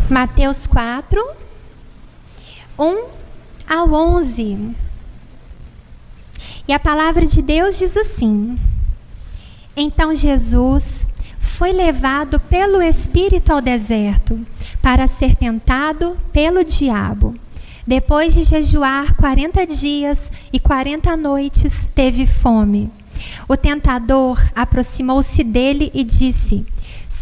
Mateus 4, 1 ao 11. E a palavra de Deus diz assim: Então Jesus foi levado pelo Espírito ao deserto para ser tentado pelo diabo. Depois de jejuar 40 dias e 40 noites, teve fome. O tentador aproximou-se dele e disse: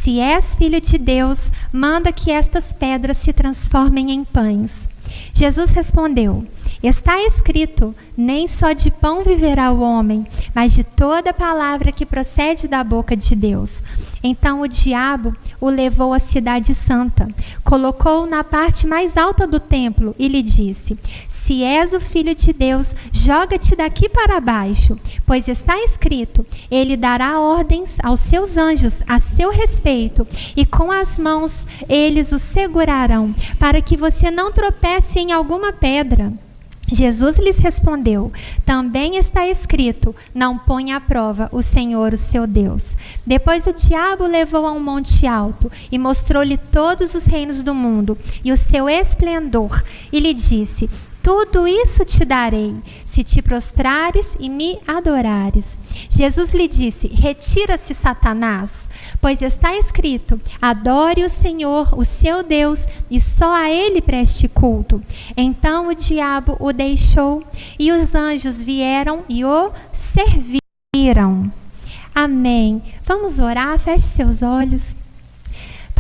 Se és filho de Deus, manda que estas pedras se transformem em pães. Jesus respondeu: Está escrito, nem só de pão viverá o homem, mas de toda palavra que procede da boca de Deus. Então o diabo o levou à cidade santa, colocou-o na parte mais alta do templo e lhe disse: Se és o filho de Deus, joga-te daqui para baixo, pois está escrito, ele dará ordens aos seus anjos a seu respeito, e com as mãos eles o segurarão, para que você não tropece em alguma pedra. Jesus lhes respondeu: Também está escrito, não ponha à prova o Senhor, o seu Deus. Depois o diabo o levou a um monte alto e mostrou-lhe todos os reinos do mundo e o seu esplendor, e lhe disse: Tudo isso te darei, se te prostrares e me adorares. Jesus lhe disse: Retira-se, Satanás, pois está escrito, adore o Senhor, o seu Deus, e só a ele preste culto. Então o diabo o deixou, e os anjos vieram e o serviram. Amém. Vamos orar, feche seus olhos.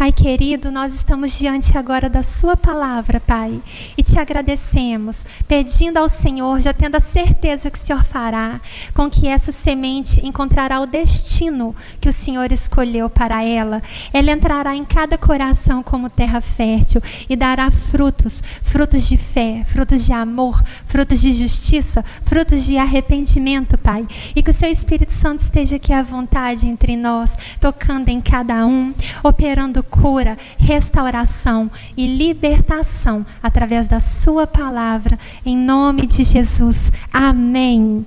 Pai querido, nós estamos diante agora da sua palavra, Pai, e te agradecemos, pedindo ao Senhor, já tendo a certeza que o Senhor fará, com que essa semente encontrará o destino que o Senhor escolheu para ela. Ela entrará em cada coração como terra fértil e dará frutos, frutos de fé, frutos de amor, frutos de justiça, frutos de arrependimento, Pai. E que o seu Espírito Santo esteja aqui à vontade entre nós, tocando em cada um, operando cura, restauração e libertação através da sua palavra, em nome de Jesus. Amém.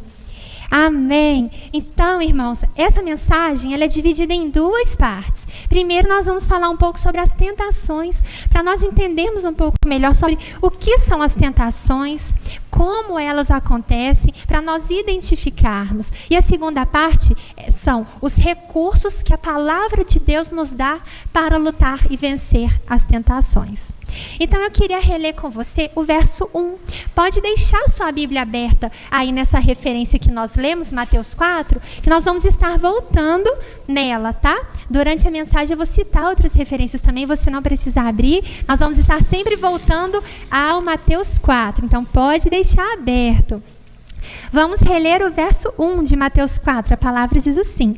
Amém. Então, irmãos, essa mensagem ela é dividida em duas partes. Primeiro, nós vamos falar um pouco sobre as tentações, para nós entendermos um pouco melhor sobre o que são as tentações, como elas acontecem, para nós identificarmos. E a segunda parte são os recursos que a palavra de Deus nos dá para lutar e vencer as tentações. Então eu queria reler com você o verso 1. Pode deixar sua Bíblia aberta aí nessa referência que nós lemos, Mateus 4, que nós vamos estar voltando nela, tá? Durante a mensagem eu vou citar outras referências também, você não precisa abrir. Nós vamos estar sempre voltando ao Mateus 4, então pode deixar aberto. Vamos reler o verso 1 de Mateus 4, a palavra diz assim: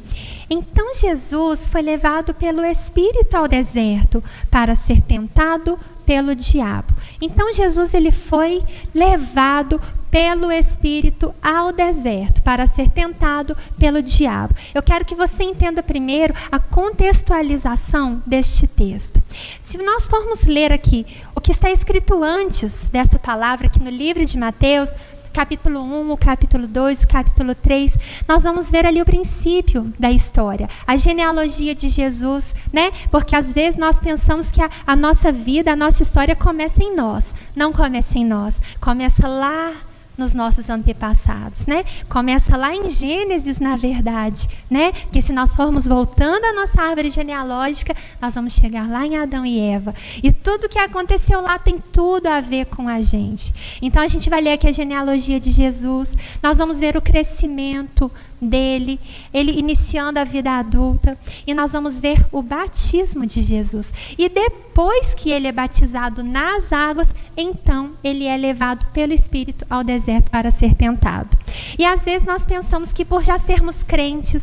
Então Jesus foi levado pelo Espírito ao deserto para ser tentado pelo diabo. Então Jesus ele foi levado pelo Espírito ao deserto para ser tentado pelo diabo. Eu quero que você entenda primeiro a contextualização deste texto. Se nós formos ler aqui o que está escrito antes dessa palavra aqui no livro de Mateus, capítulo 1, o capítulo 2, o capítulo 3, nós vamos ver ali o princípio da história, a genealogia de Jesus, né? Porque às vezes nós pensamos que a nossa vida, a nossa história começa em nós. Não começa em nós, começa lá nos nossos antepassados, né? Começa lá em Gênesis, na verdade, né? Porque se nós formos voltando à nossa árvore genealógica, nós vamos chegar lá em Adão e Eva. E tudo que aconteceu lá tem tudo a ver com a gente. Então a gente vai ler aqui a genealogia de Jesus, nós vamos ver o crescimento dele, ele iniciando a vida adulta, e nós vamos ver o batismo de Jesus. E depois que ele é batizado nas águas, então ele é levado pelo Espírito ao deserto para ser tentado. E às vezes nós pensamos que por já sermos crentes,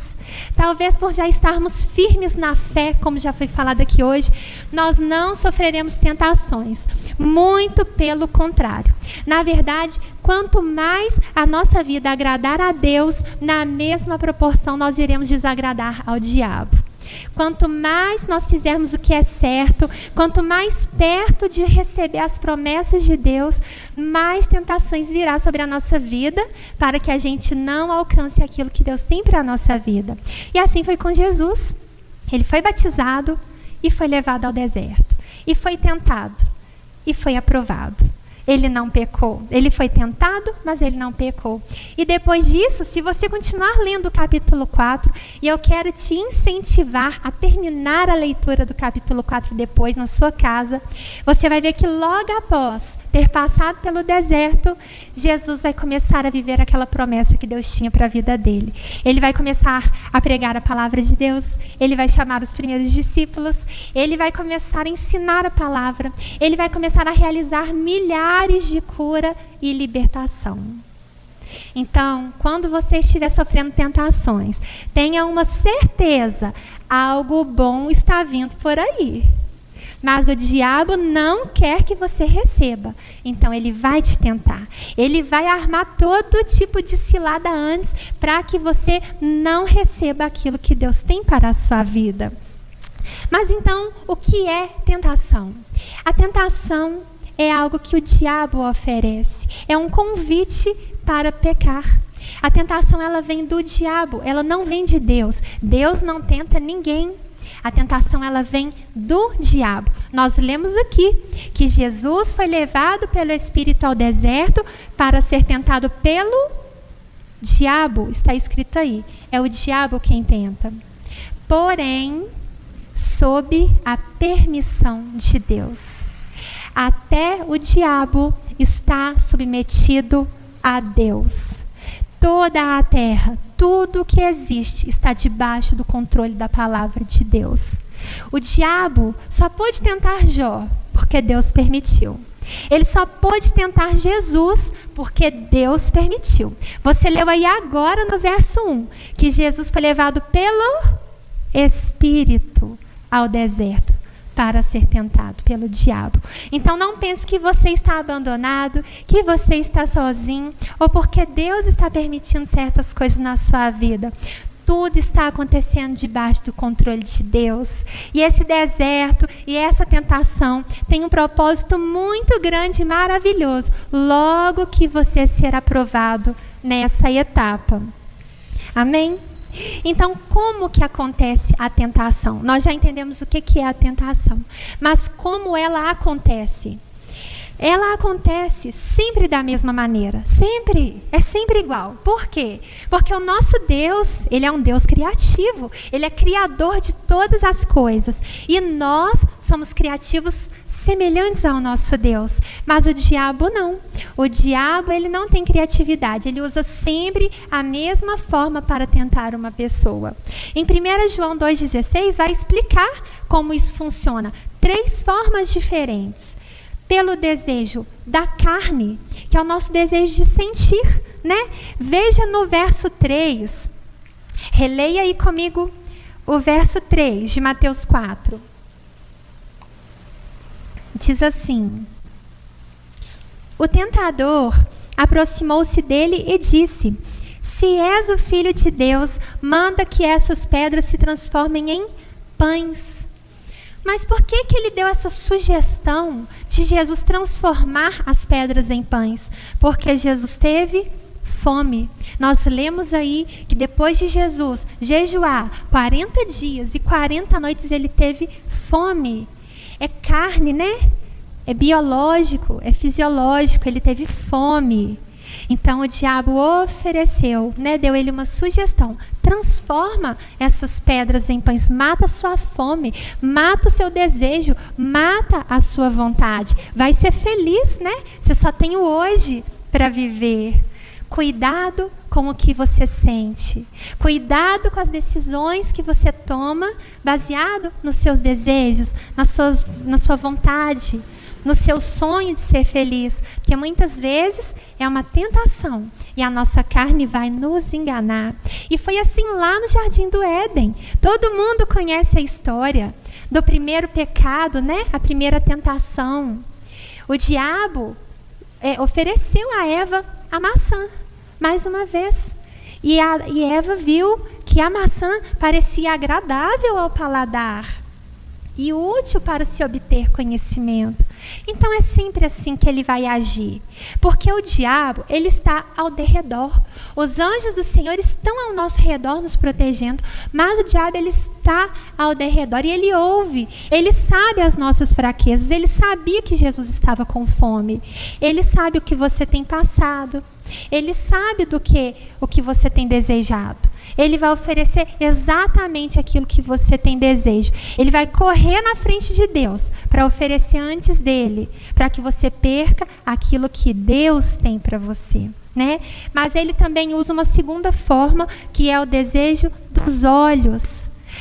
talvez por já estarmos firmes na fé, como já foi falado aqui hoje, nós não sofreremos tentações. Muito pelo contrário. Na verdade, quanto mais a nossa vida agradar a Deus, na mesma proporção nós iremos desagradar ao diabo. Quanto mais nós fizermos o que é certo, quanto mais perto de receber as promessas de Deus, mais tentações virá sobre a nossa vida, para que a gente não alcance aquilo que Deus tem para a nossa vida. E assim foi com Jesus. Ele foi batizado e foi levado ao deserto. e foi tentado e foi aprovado. Ele não pecou. Ele foi tentado, mas ele não pecou. E depois disso, se você continuar lendo o capítulo 4, e eu quero te incentivar a terminar a leitura do capítulo 4 depois na sua casa, você vai ver que logo após ter passado pelo deserto, Jesus vai começar a viver aquela promessa que Deus tinha para a vida dele. Ele vai começar a pregar a palavra de Deus, ele vai chamar os primeiros discípulos, ele vai começar a ensinar a palavra, ele vai começar a realizar milhares de cura e libertação. Então, quando você estiver sofrendo tentações, tenha uma certeza, algo bom está vindo por aí. Mas o diabo não quer que você receba. Então, ele vai te tentar. Ele vai armar todo tipo de cilada antes para que você não receba aquilo que Deus tem para a sua vida. Mas então, o que é tentação? A tentação é algo que o diabo oferece. É um convite para pecar. A tentação, ela vem do diabo. Ela não vem de Deus. Deus não tenta ninguém. A tentação, ela vem do diabo. Nós lemos aqui que Jesus foi levado pelo Espírito ao deserto para ser tentado pelo diabo. Está escrito aí. É o diabo quem tenta. Porém, sob a permissão de Deus. Até o diabo está submetido a Deus. Toda a terra, tudo que existe está debaixo do controle da palavra de Deus. O diabo só pôde tentar Jó porque Deus permitiu. Ele só pôde tentar Jesus porque Deus permitiu. Você leu aí agora no verso 1 que Jesus foi levado pelo Espírito ao deserto para ser tentado pelo diabo. Então não pense que você está abandonado, que você está sozinho, ou porque Deus está permitindo certas coisas na sua vida. Tudo está acontecendo debaixo do controle de Deus. E esse deserto e essa tentação tem um propósito muito grande e maravilhoso, logo que você ser aprovado nessa etapa. Amém? Então, como que acontece a tentação? Nós já entendemos o que é a tentação. Mas como ela acontece? Ela acontece sempre da mesma maneira. Sempre. É sempre igual. Por quê? Porque o nosso Deus, ele é um Deus criativo. Ele é criador de todas as coisas. E nós somos criativos semelhantes ao nosso Deus. Mas o diabo não. O diabo, ele não tem criatividade. Ele usa sempre a mesma forma para tentar uma pessoa. Em 1 João 2,16 vai explicar como isso funciona. 3 formas diferentes. Pelo desejo da carne, que é o nosso desejo de sentir, né? Veja no verso 3. Releia aí comigo o verso 3 de Mateus 4. Diz assim: o tentador aproximou-se dele e disse: se és o Filho de Deus, manda que essas pedras se transformem em pães. Mas por que ele deu essa sugestão de Jesus transformar as pedras em pães? Porque Jesus teve fome. Nós lemos aí que depois de Jesus jejuar 40 dias e 40 noites, ele teve fome. É carne, né? É biológico, é fisiológico, ele teve fome. Então o diabo ofereceu, né? Deu ele uma sugestão: transforma essas pedras em pães, mata a sua fome, mata o seu desejo, mata a sua vontade. Vai ser feliz, né? Você só tem o hoje para viver. Cuidado com o que você sente. Cuidado com as decisões que você toma baseado nos seus desejos, na sua vontade, no seu sonho de ser feliz. Porque muitas vezes é uma tentação e a nossa carne vai nos enganar. E foi assim lá no Jardim do Éden. Todo mundo conhece a história do primeiro pecado, né? A primeira tentação. O diabo ofereceu a Eva a maçã, mais uma vez. E Eva viu que a maçã parecia agradável ao paladar. e útil para se obter conhecimento. Então é sempre assim que ele vai agir, porque o diabo, ele está ao derredor. Os anjos do Senhor estão ao nosso redor nos protegendo, mas o diabo, ele está ao derredor e ele ouve, ele sabe as nossas fraquezas, ele sabia que Jesus estava com fome, ele sabe o que você tem passado, ele sabe o que você tem desejado. Ele vai oferecer exatamente aquilo que você tem desejo. Ele vai correr na frente de Deus para oferecer antes dele, para que você perca aquilo que Deus tem para você, né? Mas ele também usa uma segunda forma, que é o desejo dos olhos,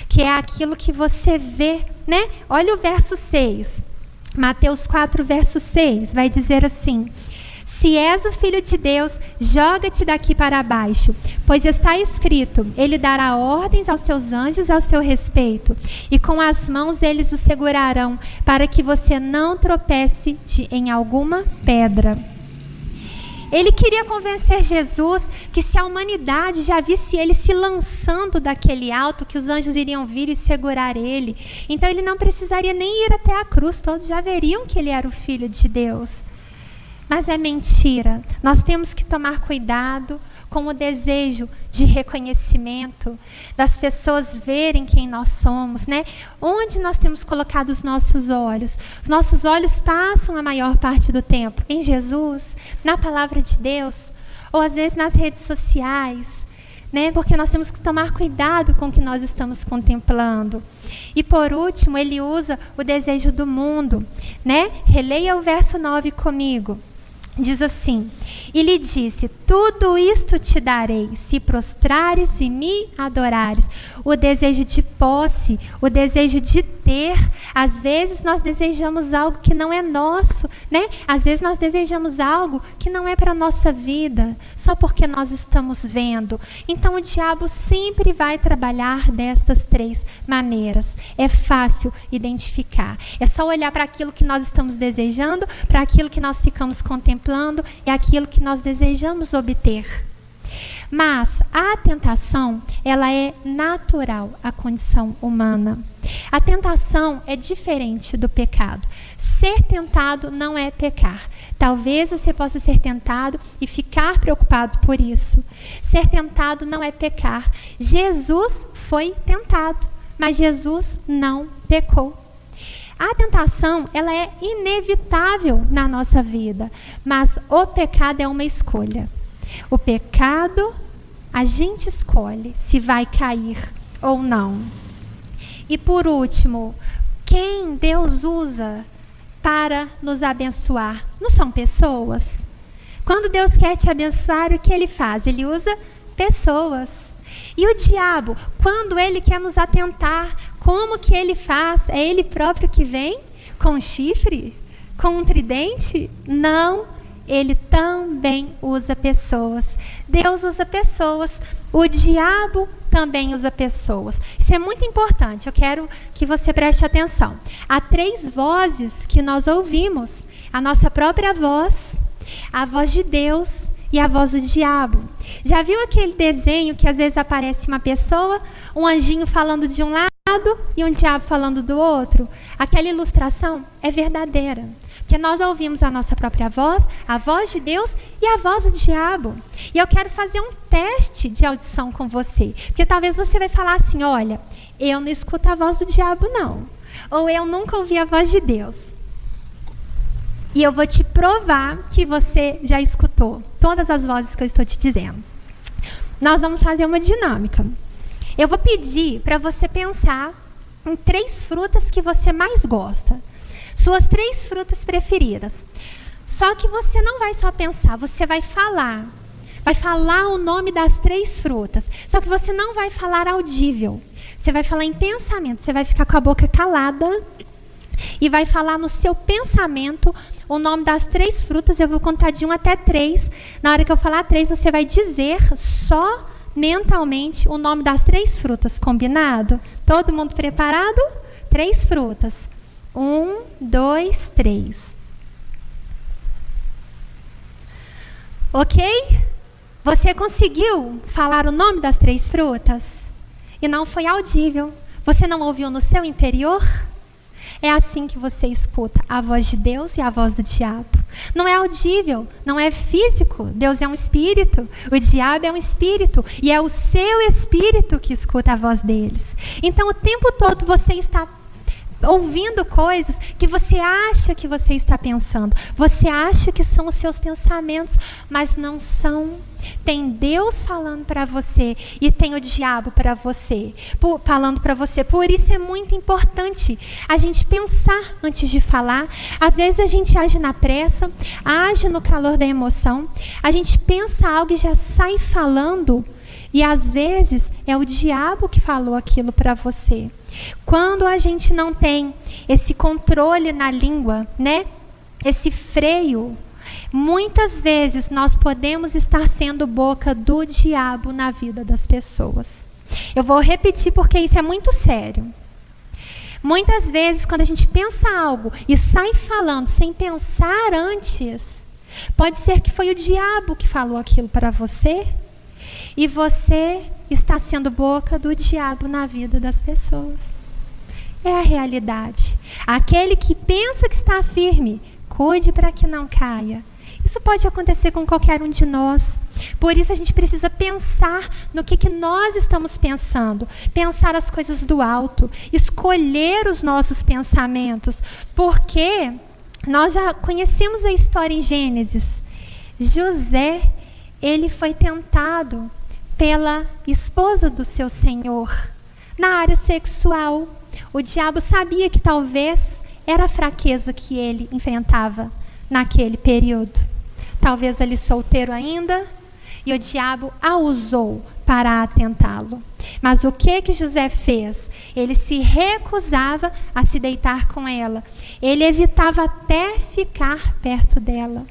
que é aquilo que você vê, né? Olha o verso 6. Mateus 4, verso 6, vai dizer assim: se és o Filho de Deus, joga-te daqui para baixo, pois está escrito, ele dará ordens aos seus anjos ao seu respeito, e com as mãos eles o segurarão, para que você não tropece em alguma pedra. Ele queria convencer Jesus que se a humanidade já visse ele se lançando daquele alto, que os anjos iriam vir e segurar ele. Então ele não precisaria nem ir até a cruz, todos já veriam que ele era o Filho de Deus. Mas é mentira. Nós temos que tomar cuidado com o desejo de reconhecimento, das pessoas verem quem nós somos, né? Onde nós temos colocado os nossos olhos? Os nossos olhos passam a maior parte do tempo em Jesus, na palavra de Deus, ou às vezes nas redes sociais, né? Porque nós temos que tomar cuidado com o que nós estamos contemplando. E por último, ele usa o desejo do mundo, né? Releia o verso 9 comigo. Diz assim: e lhe disse, tudo isto te darei, se prostrares e me adorares. O desejo de posse, o desejo de ter. Às vezes nós desejamos algo que não é nosso, né? Às vezes nós desejamos algo que não é para a nossa vida, só porque nós estamos vendo. Então o diabo sempre vai trabalhar destas três maneiras. É fácil identificar. É só olhar para aquilo que nós estamos desejando, para aquilo que nós ficamos contemplando e aquilo que nós desejamos obter. Mas a tentação, ela é natural à condição humana. A tentação é diferente do pecado. Ser tentado não é pecar. Talvez você possa ser tentado e ficar preocupado por isso. Ser tentado não é pecar. Jesus foi tentado, mas Jesus não pecou. A tentação, ela é inevitável na nossa vida, mas o pecado é uma escolha. O pecado, a gente escolhe se vai cair ou não. E por último, quem Deus usa para nos abençoar? Não são pessoas. Quando Deus quer te abençoar, o que Ele faz? Ele usa pessoas. E o diabo, quando ele quer nos atentar, como que ele faz? É ele próprio que vem? Com um chifre? Com um tridente? Não, ele também usa pessoas. Deus usa pessoas. O diabo também usa pessoas. Isso é muito importante, eu quero que você preste atenção. Há três vozes que nós ouvimos. A nossa própria voz, a voz de Deus e a voz do diabo. Já viu aquele desenho que às vezes aparece uma pessoa, um anjinho falando de um lado e um diabo falando do outro? Aquela ilustração é verdadeira. Porque nós ouvimos a nossa própria voz, a voz de Deus e a voz do diabo. E eu quero fazer um teste de audição com você. Porque talvez você vai falar assim, olha, eu não escuto a voz do diabo não. Ou eu nunca ouvi a voz de Deus. E eu vou te provar que você já escutou todas as vozes que eu estou te dizendo. Nós vamos fazer uma dinâmica. Eu vou pedir para você pensar em 3 frutas que você mais gosta. Suas 3 frutas preferidas. Só que você não vai só pensar, você vai falar. Vai falar o nome das 3 frutas. Só que você não vai falar audível. Você vai falar em pensamento. Você vai ficar com a boca calada e vai falar no seu pensamento o nome das 3 frutas. Eu vou contar de 1 até 3. Na hora que eu falar 3, você vai dizer só mentalmente o nome das 3 frutas. Combinado? Todo mundo preparado? 3 frutas. 1, 2, 3. Ok? Você conseguiu falar o nome das 3 frutas? E não foi audível. Você não ouviu no seu interior? É assim que você escuta a voz de Deus e a voz do diabo. Não é audível, não é físico. Deus é um espírito, o diabo é um espírito. E é o seu espírito que escuta a voz deles. Então, o tempo todo você está ouvindo coisas que você acha que você está pensando. Você acha que são os seus pensamentos, mas não são. Tem Deus falando para você e tem o diabo para você, falando para você. Por isso é muito importante a gente pensar antes de falar. Às vezes a gente age na pressa, age no calor da emoção. A gente pensa algo e já sai falando. E às vezes é o diabo que falou aquilo para você. Quando a gente não tem esse controle na língua, né? Esse freio, muitas vezes nós podemos estar sendo boca do diabo na vida das pessoas. Eu vou repetir porque isso é muito sério. Muitas vezes, quando a gente pensa algo e sai falando sem pensar antes, pode ser que foi o diabo que falou aquilo para você e você está sendo boca do diabo na vida das pessoas. É a realidade. Aquele que pensa que está firme, cuide para que não caia. Isso pode acontecer com qualquer um de nós. Por isso a gente precisa pensar no que nós estamos pensando. Pensar as coisas do alto. Escolher os nossos pensamentos. Porque nós já conhecemos a história em Gênesis. José, ele foi tentado pela esposa do seu senhor na área sexual. O diabo sabia que talvez era a fraqueza que ele enfrentava naquele período. Talvez ele solteiro ainda, e o diabo a usou para atentá-lo. Mas o que José fez? Ele se recusava a se deitar com ela. Ele evitava até ficar perto dela.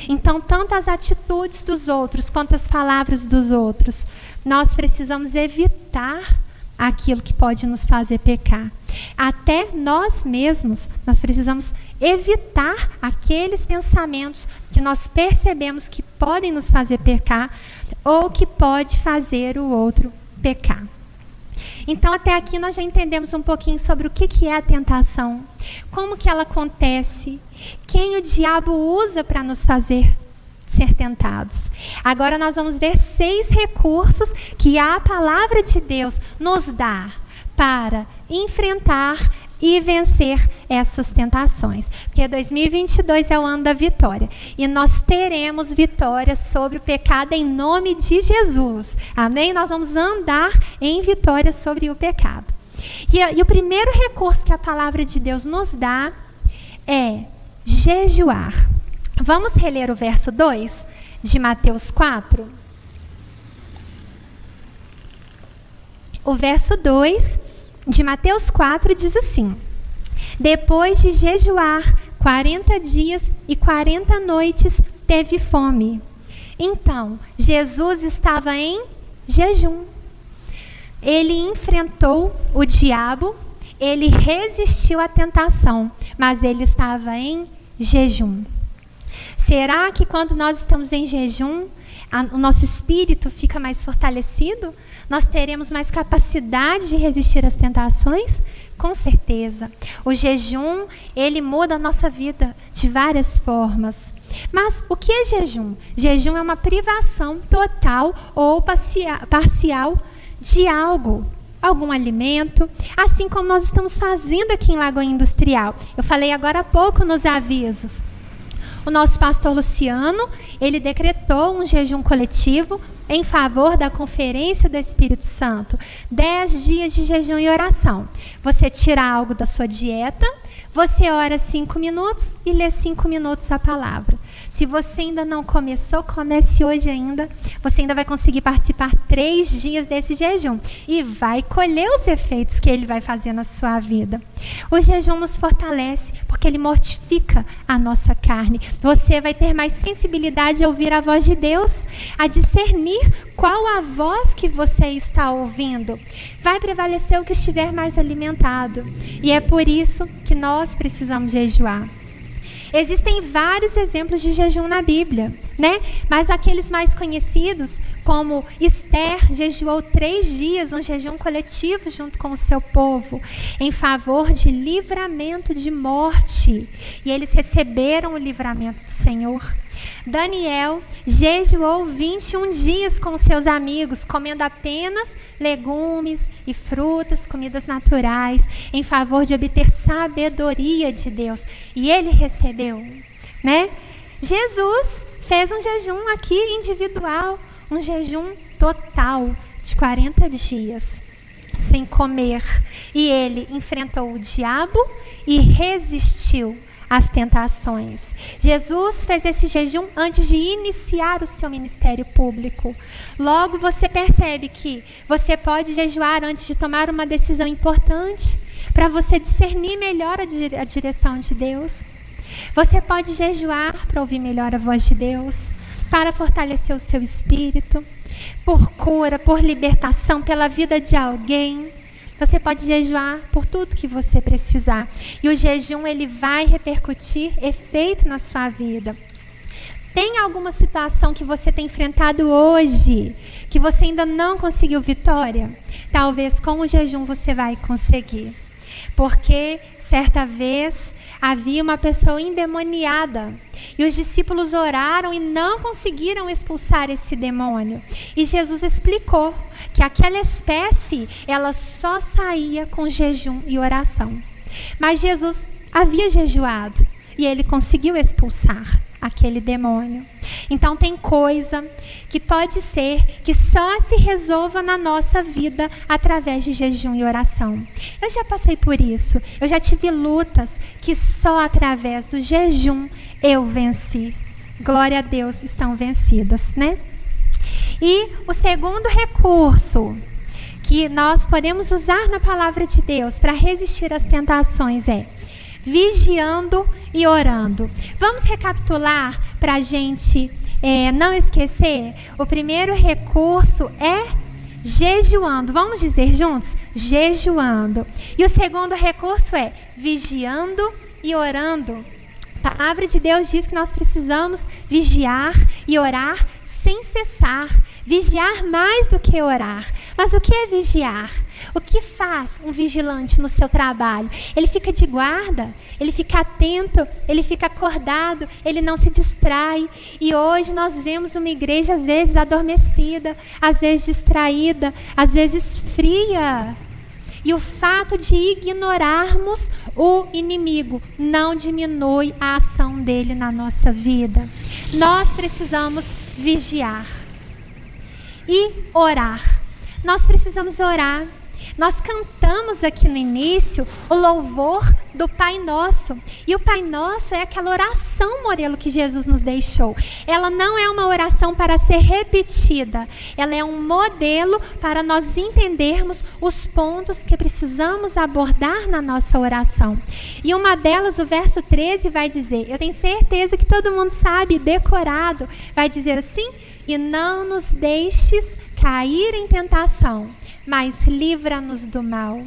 Então, tanto as atitudes dos outros quanto as palavras dos outros, nós precisamos evitar aquilo que pode nos fazer pecar. Até nós mesmos, nós precisamos evitar aqueles pensamentos que nós percebemos que podem nos fazer pecar ou que pode fazer o outro pecar. Então, até aqui nós já entendemos um pouquinho sobre o que é a tentação, como que ela acontece, quem o diabo usa para nos fazer ser tentados. Agora nós vamos ver 6 recursos que a palavra de Deus nos dá para enfrentar e vencer essas tentações. Porque 2022 é o ano da vitória. E nós teremos vitória sobre o pecado em nome de Jesus. Amém? Nós vamos andar em vitória sobre o pecado. E o primeiro recurso que a palavra de Deus nos dá é jejuar. Vamos reler o verso 2 de Mateus 4? O verso 2 de Mateus 4 diz assim: depois de jejuar 40 dias e 40 noites, teve fome. Então, Jesus estava em jejum. Ele enfrentou o diabo, ele resistiu à tentação, mas ele estava em jejum. Será que quando nós estamos em jejum, o nosso espírito fica mais fortalecido? Nós teremos mais capacidade de resistir às tentações? Com certeza. O jejum, ele muda a nossa vida de várias formas. Mas o que é jejum? Jejum é uma privação total ou parcial de algo, algum alimento, assim como nós estamos fazendo aqui em Lagoa Industrial. Eu falei agora há pouco nos avisos. O nosso pastor Luciano, ele decretou um jejum coletivo em favor da Conferência do Espírito Santo. 10 dias de jejum e oração. Você tira algo da sua dieta, você ora 5 minutos e lê 5 minutos a palavra. Se você ainda não começou, comece hoje ainda. Você ainda vai conseguir participar 3 dias desse jejum. E vai colher os efeitos que ele vai fazer na sua vida. O jejum nos fortalece, porque ele mortifica a nossa carne. Você vai ter mais sensibilidade a ouvir a voz de Deus, a discernir qual a voz que você está ouvindo. Vai prevalecer o que estiver mais alimentado. E é por isso que nós precisamos jejuar. Existem vários exemplos de jejum na Bíblia. né? Mas aqueles mais conhecidos, como Esther, jejuou 3 dias, um jejum coletivo junto com o seu povo, em favor de livramento de morte. E eles receberam o livramento do Senhor. Daniel jejuou 21 dias com seus amigos, comendo apenas legumes e frutas, comidas naturais, em favor de obter sabedoria de Deus. E ele recebeu, né? Jesus fez um jejum aqui individual, um jejum total de 40 dias, sem comer. E ele enfrentou o diabo e resistiu às tentações. Jesus fez esse jejum antes de iniciar o seu ministério público. Logo, você percebe que você pode jejuar antes de tomar uma decisão importante, para você discernir melhor a direção de Deus. Você pode jejuar para ouvir melhor a voz de Deus, para fortalecer o seu espírito, por cura, por libertação, pela vida de alguém. Você pode jejuar por tudo que você precisar. E o jejum, ele vai repercutir efeito na sua vida. Tem alguma situação que você tem enfrentado hoje, que você ainda não conseguiu vitória? Talvez com o jejum você vai conseguir. Porque certa vez havia uma pessoa endemoniada e os discípulos oraram e não conseguiram expulsar esse demônio. E Jesus explicou que aquela espécie, ela só saía com jejum e oração. Mas Jesus havia jejuado e ele conseguiu expulsar aquele demônio. Então tem coisa que pode ser que só se resolva na nossa vida através de jejum e oração. Eu já passei por isso. Eu já tive lutas que só através do jejum eu venci. Glória a Deus, estão vencidas, né? E o segundo recurso que nós podemos usar na palavra de Deus para resistir às tentações é vigiando e orando. Vamos recapitular para a gente não esquecer? O primeiro recurso é jejuando. Vamos dizer juntos? Jejuando. E o segundo recurso é vigiando e orando. A palavra de Deus diz que nós precisamos vigiar e orar sem cessar. Vigiar mais do que orar. Mas o que é vigiar? O que faz um vigilante no seu trabalho? Ele fica de guarda, ele fica atento, ele fica acordado, ele não se distrai. E hoje nós vemos uma igreja às vezes adormecida, às vezes distraída, às vezes fria. E o fato de ignorarmos o inimigo não diminui a ação dele na nossa vida. Nós precisamos vigiar e orar. Nós precisamos orar. Nós cantamos aqui no início o louvor do Pai Nosso. E o Pai Nosso é aquela oração, Morelo, que Jesus nos deixou. Ela não é uma oração para ser repetida. Ela é um modelo para nós entendermos os pontos que precisamos abordar na nossa oração. E uma delas, o verso 13, vai dizer, eu tenho certeza que todo mundo sabe, decorado, vai dizer assim: e não nos deixes cair em tentação, mas livra-nos do mal.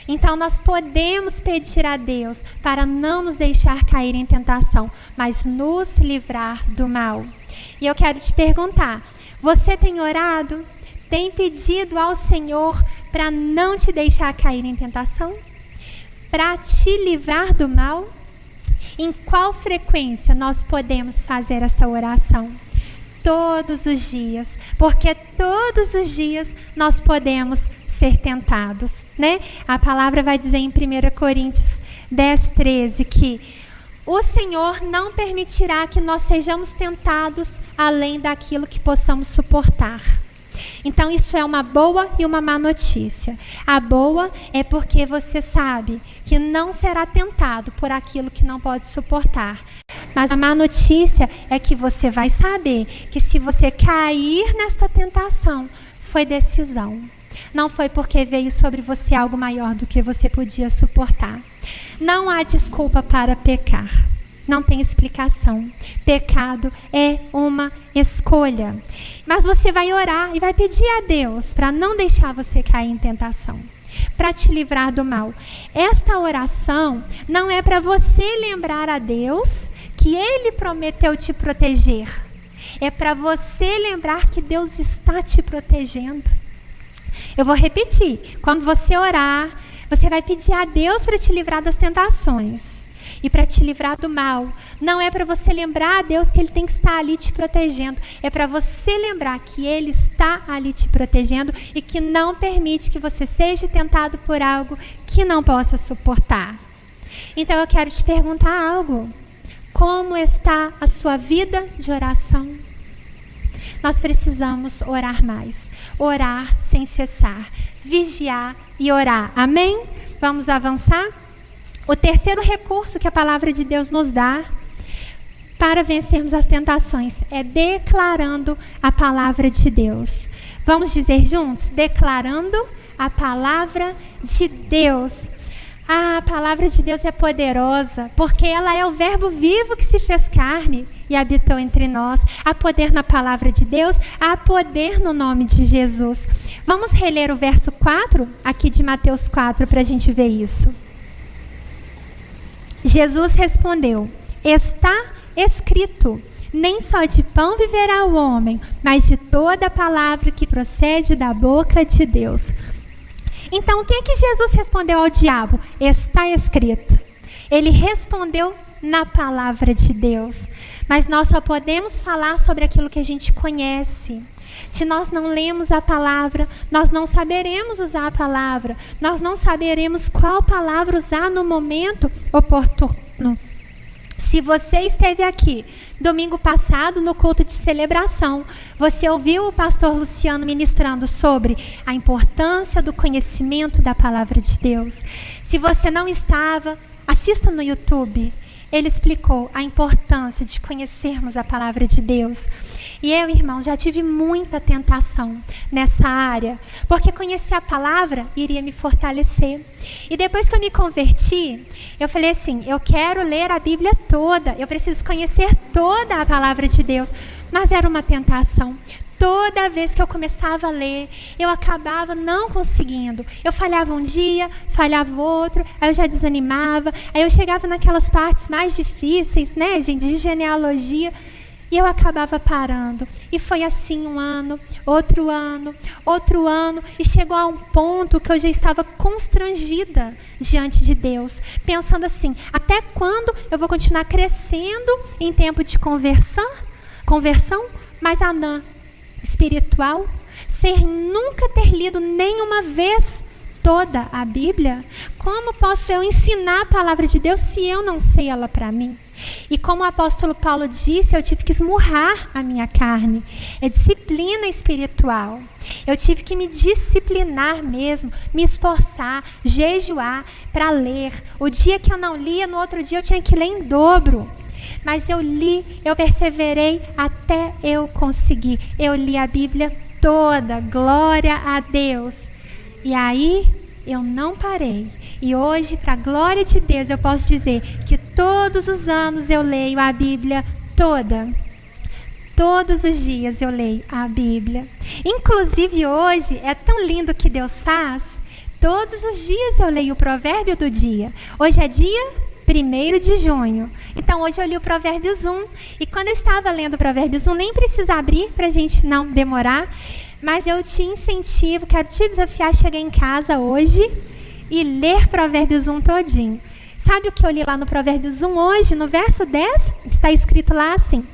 Então nós podemos pedir a Deus para não nos deixar cair em tentação, mas nos livrar do mal. E eu quero te perguntar, você tem orado? Tem pedido ao Senhor para não te deixar cair em tentação? Para te livrar do mal? Em qual frequência nós podemos fazer essa oração? Todos os dias, porque todos os dias nós podemos ser tentados, né? A palavra vai dizer em 1 Coríntios 10:13 que o Senhor não permitirá que nós sejamos tentados além daquilo que possamos suportar. Então isso é uma boa e uma má notícia. A boa é porque você sabe que não será tentado por aquilo que não pode suportar. Mas a má notícia é que você vai saber que se você cair nesta tentação, foi decisão. Não foi porque veio sobre você algo maior do que você podia suportar. Não há desculpa para pecar. Não tem explicação. Pecado é uma escolha. Mas você vai orar e vai pedir a Deus para não deixar você cair em tentação, para te livrar do mal. Esta oração não é para você lembrar a Deus que Ele prometeu te proteger. É para você lembrar que Deus está te protegendo. Eu vou repetir. Quando você orar, você vai pedir a Deus para te livrar das tentações e para te livrar do mal. Não é para você lembrar a Deus que Ele tem que estar ali te protegendo. É para você lembrar que Ele está ali te protegendo e que não permite que você seja tentado por algo que não possa suportar. Então eu quero te perguntar algo. Como está a sua vida de oração? Nós precisamos orar mais. Orar sem cessar. Vigiar e orar. Amém? Vamos avançar? O terceiro recurso que a palavra de Deus nos dá para vencermos as tentações é declarando a palavra de Deus. Vamos dizer juntos? Declarando a palavra de Deus. A palavra de Deus é poderosa, porque ela é o verbo vivo que se fez carne e habitou entre nós. Há poder na palavra de Deus, há poder no nome de Jesus. Vamos reler o verso 4, aqui de Mateus 4, para a gente ver isso. Jesus respondeu: está escrito, nem só de pão viverá o homem, mas de toda a palavra que procede da boca de Deus. Então, o que é que Jesus respondeu ao diabo? Está escrito. Ele respondeu na palavra de Deus. Mas nós só podemos falar sobre aquilo que a gente conhece. Se nós não lemos a palavra, nós não saberemos usar a palavra. Nós não saberemos qual palavra usar no momento oportuno. Se você esteve aqui domingo passado no culto de celebração, você ouviu o pastor Luciano ministrando sobre a importância do conhecimento da palavra de Deus. Se você não estava, assista no YouTube. Ele explicou a importância de conhecermos a palavra de Deus. E eu, irmão, já tive muita tentação nessa área, porque conhecer a palavra iria me fortalecer. E depois que eu me converti, eu falei assim, eu quero ler a Bíblia toda, eu preciso conhecer toda a palavra de Deus. Mas era uma tentação. Toda vez que eu começava a ler, eu acabava não conseguindo. Eu falhava um dia, falhava outro, aí eu já desanimava. Aí eu chegava naquelas partes mais difíceis, né, gente, de genealogia, e eu acabava parando. E foi assim um ano, e chegou a um ponto que eu já estava constrangida diante de Deus, pensando assim, até quando eu vou continuar crescendo em tempo de conversão, mas anã espiritual, sem nunca ter lido nenhuma vez toda a Bíblia? Como posso eu ensinar a palavra de Deus se eu não sei ela para mim? E como o apóstolo Paulo disse, eu tive que esmurrar a minha carne. É disciplina espiritual. Eu tive que me disciplinar mesmo, me esforçar, jejuar para ler. O dia que eu não lia, no outro dia eu tinha que ler em dobro. Mas eu li, eu perseverei até eu conseguir. Eu li a Bíblia toda, glória a Deus. E aí eu não parei. E hoje, para a glória de Deus, eu posso dizer que todos os anos eu leio a Bíblia toda. Todos os dias eu leio a Bíblia. Inclusive hoje, é tão lindo o que Deus faz. Todos os dias eu leio o provérbio do dia. Hoje é dia 1º de junho. Então hoje eu li o Provérbios 1. E quando eu estava lendo o Provérbios 1, nem precisa abrir para a gente não demorar. Mas eu te incentivo, quero te desafiar a chegar em casa hoje e ler Provérbios 1 todinho. Sabe o que eu li lá no Provérbios 1 hoje? No verso 10, está escrito lá assim: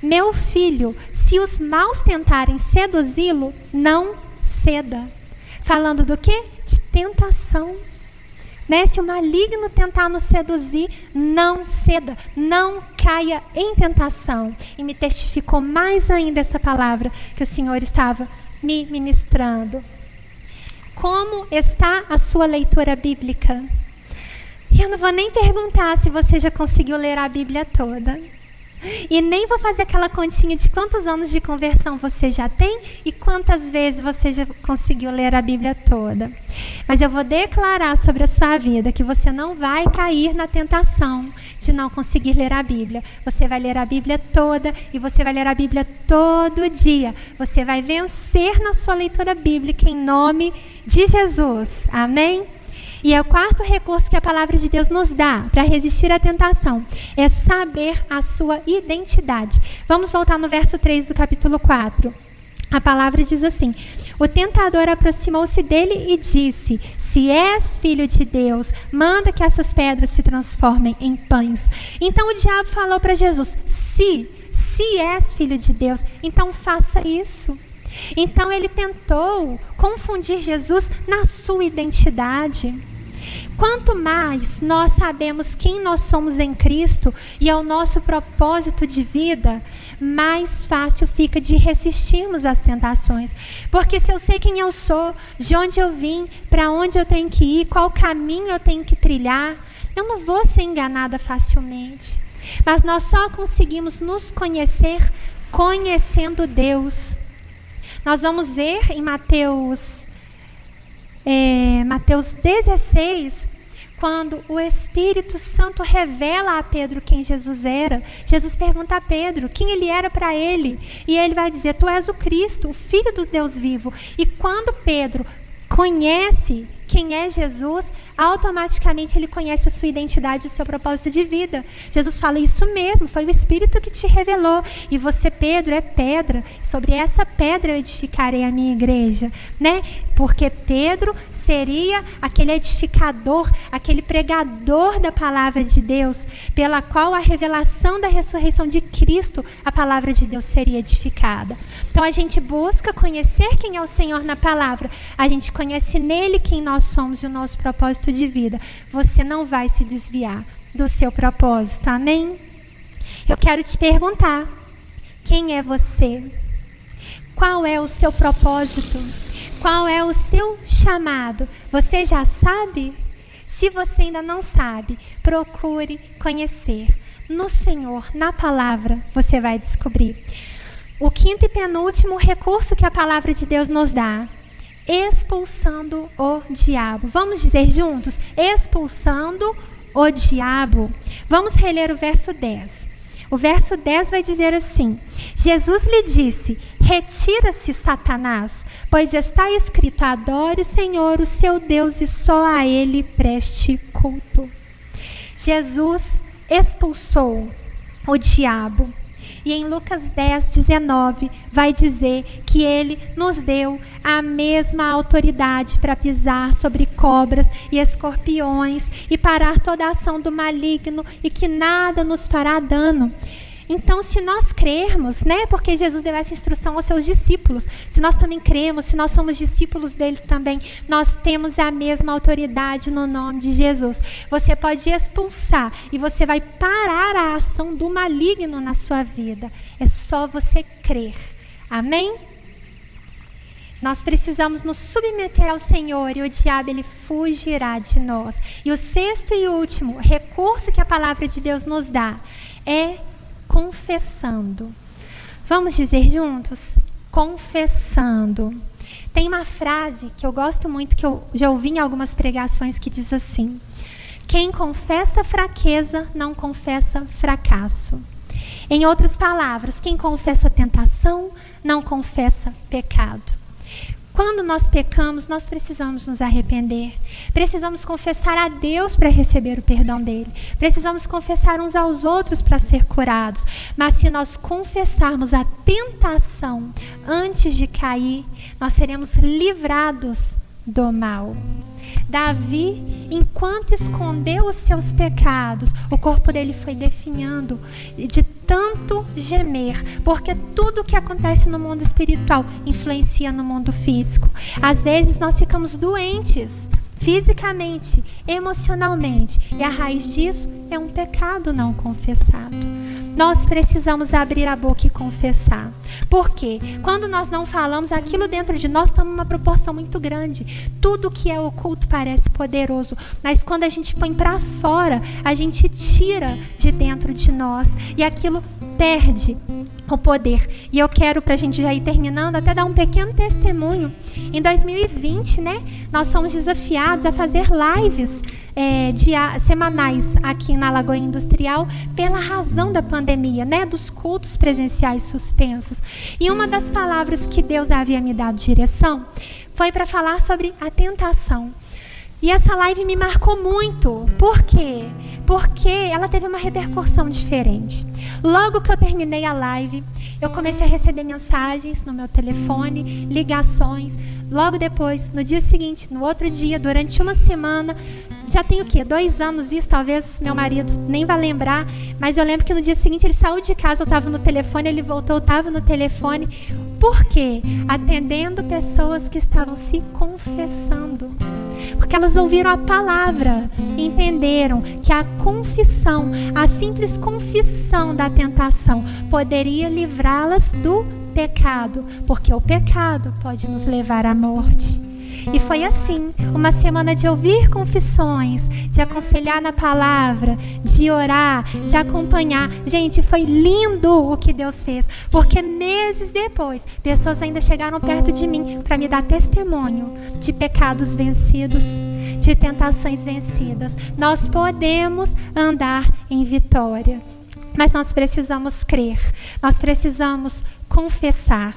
meu filho, se os maus tentarem seduzi-lo, não ceda. Falando do quê? De tentação. Né? Se o maligno tentar nos seduzir, não ceda, não caia em tentação. E me testificou mais ainda essa palavra que o Senhor estava me ministrando. Como está a sua leitura bíblica? Eu não vou nem perguntar se você já conseguiu ler a Bíblia toda. E nem vou fazer aquela continha de quantos anos de conversão você já tem e quantas vezes você já conseguiu ler a Bíblia toda. Mas eu vou declarar sobre a sua vida que você não vai cair na tentação de não conseguir ler a Bíblia. Você vai ler a Bíblia toda e você vai ler a Bíblia todo dia. Você vai vencer na sua leitura bíblica em nome de Jesus. Amém? E o quarto recurso que a palavra de Deus nos dá para resistir à tentação é saber a sua identidade. Vamos voltar no verso 3 do capítulo 4. A palavra diz assim: o tentador aproximou-se dele e disse: se és filho de Deus, manda que essas pedras se transformem em pães. Então o diabo falou para Jesus: se és filho de Deus, então faça isso. Então ele tentou confundir Jesus na sua identidade. Quanto mais nós sabemos quem nós somos em Cristo e é o nosso propósito de vida, mais fácil fica de resistirmos às tentações. Porque se eu sei quem eu sou, de onde eu vim, para onde eu tenho que ir, qual caminho eu tenho que trilhar, eu não vou ser enganada facilmente. Mas nós só conseguimos nos conhecer conhecendo Deus. Nós vamos ver em Mateus 16, quando o Espírito Santo revela a Pedro quem Jesus era. Jesus pergunta a Pedro quem ele era para ele. E ele vai dizer: tu és o Cristo, o Filho do Deus vivo. E quando Pedro conhece quem é Jesus, automaticamente ele conhece a sua identidade e o seu propósito de vida. Jesus fala: isso mesmo, foi o Espírito que te revelou. E você, Pedro, é pedra. Sobre essa pedra eu edificarei a minha igreja, né? Porque Pedro seria aquele edificador, aquele pregador da palavra de Deus, pela qual a revelação da ressurreição de Cristo, a palavra de Deus seria edificada. Então a gente busca conhecer quem é o Senhor na palavra. A gente conhece nele quem nós somos e o nosso propósito de vida. Você não vai se desviar do seu propósito, amém? Eu quero te perguntar: quem é você? Qual é o seu propósito? Qual é o seu chamado? Você já sabe? Se você ainda não sabe, procure conhecer. No Senhor, na palavra, você vai descobrir. O quinto e penúltimo recurso que a palavra de Deus nos dá: expulsando o diabo. Vamos dizer juntos: expulsando o diabo. Vamos reler o verso 10. O verso 10 vai dizer assim: Jesus lhe disse: retira-se, Satanás, pois está escrito: adore o Senhor, o seu Deus, e só a ele preste culto. Jesus expulsou o diabo. E em Lucas 10, 19, vai dizer que ele nos deu a mesma autoridade para pisar sobre cobras e escorpiões e parar toda a ação do maligno e que nada nos fará dano. Então, se nós crermos, né, porque Jesus deu essa instrução aos seus discípulos, se nós também cremos, se nós somos discípulos dele também, nós temos a mesma autoridade no nome de Jesus. Você pode expulsar e você vai parar a ação do maligno na sua vida. É só você crer. Amém? Nós precisamos nos submeter ao Senhor e o diabo ele fugirá de nós. E o sexto e último recurso que a palavra de Deus nos dá é confessando. Vamos dizer juntos? Confessando. Tem uma frase que eu gosto muito, que eu já ouvi em algumas pregações, que diz assim: quem confessa fraqueza não confessa fracasso. Em outras palavras, quem confessa tentação não confessa pecado. Quando nós pecamos, nós precisamos nos arrepender. Precisamos confessar a Deus para receber o perdão dele. Precisamos confessar uns aos outros para ser curados. Mas se nós confessarmos a tentação antes de cair, nós seremos livrados do mal. Davi, enquanto escondeu os seus pecados, o corpo dele foi definhando de tanto gemer, porque tudo que acontece no mundo espiritual influencia no mundo físico. Às vezes nós ficamos doentes fisicamente, emocionalmente, e a raiz disso é um pecado não confessado. Nós precisamos abrir a boca e confessar. Por quê? Quando nós não falamos, aquilo dentro de nós toma uma proporção muito grande. Tudo que é oculto parece poderoso, mas quando a gente põe para fora, a gente tira de dentro de nós e aquilo perde o poder. E eu quero, para a gente já ir terminando, até dar um pequeno testemunho. Em 2020, né, nós fomos desafiados a fazer lives semanais aqui na Lagoa Industrial, pela razão da pandemia, né, dos cultos presenciais suspensos. E uma das palavras que Deus havia me dado direção foi para falar sobre a tentação. E essa live me marcou muito. Por quê? Porque ela teve uma repercussão diferente. Logo que eu terminei a live, eu comecei a receber mensagens no meu telefone, ligações. Logo depois, no dia seguinte, no outro dia, durante uma semana, já tem o quê? 2 anos isso, talvez meu marido nem vai lembrar, mas eu lembro que no dia seguinte ele saiu de casa, eu estava no telefone, ele voltou, eu estava no telefone. Por quê? Atendendo pessoas que estavam se confessando. Porque elas ouviram a palavra, entenderam que a confissão, a simples confissão da tentação, poderia livrá-las do pecado, porque o pecado pode nos levar à morte. E foi assim, uma semana de ouvir confissões, de aconselhar na palavra, de orar, de acompanhar. Gente, foi lindo o que Deus fez, porque meses depois, pessoas ainda chegaram perto de mim para me dar testemunho de pecados vencidos, de tentações vencidas. Nós podemos andar em vitória, mas nós precisamos crer, nós precisamos confessar.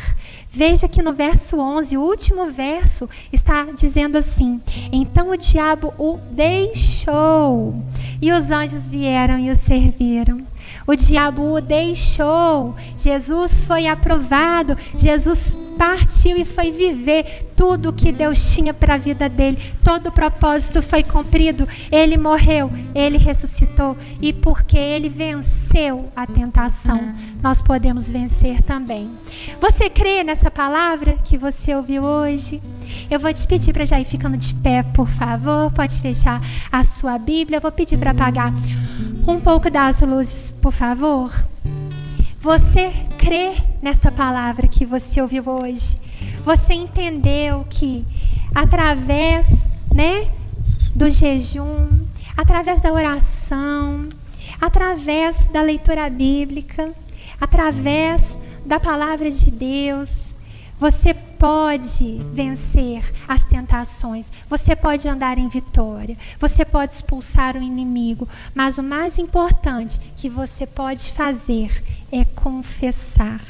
Veja que no verso 11, o último verso, está dizendo assim: então o diabo o deixou e os anjos vieram e o serviram. O diabo o deixou, Jesus foi aprovado, Jesus partiu e foi viver tudo o que Deus tinha para a vida dele. Todo o propósito foi cumprido. Ele morreu, ele ressuscitou, e porque ele venceu a tentação, nós podemos vencer também. Você crê nessa palavra que você ouviu hoje? Eu vou te pedir para já ir ficando de pé, por favor. Pode fechar a sua Bíblia. Eu vou pedir para apagar um pouco das luzes, por favor. Você crê nessa palavra que você ouviu hoje? Você entendeu que através, do jejum, através da oração, através da leitura bíblica, através da palavra de Deus, você pode vencer as tentações, você pode andar em vitória, você pode expulsar o inimigo, mas o mais importante que você pode fazer é confessar.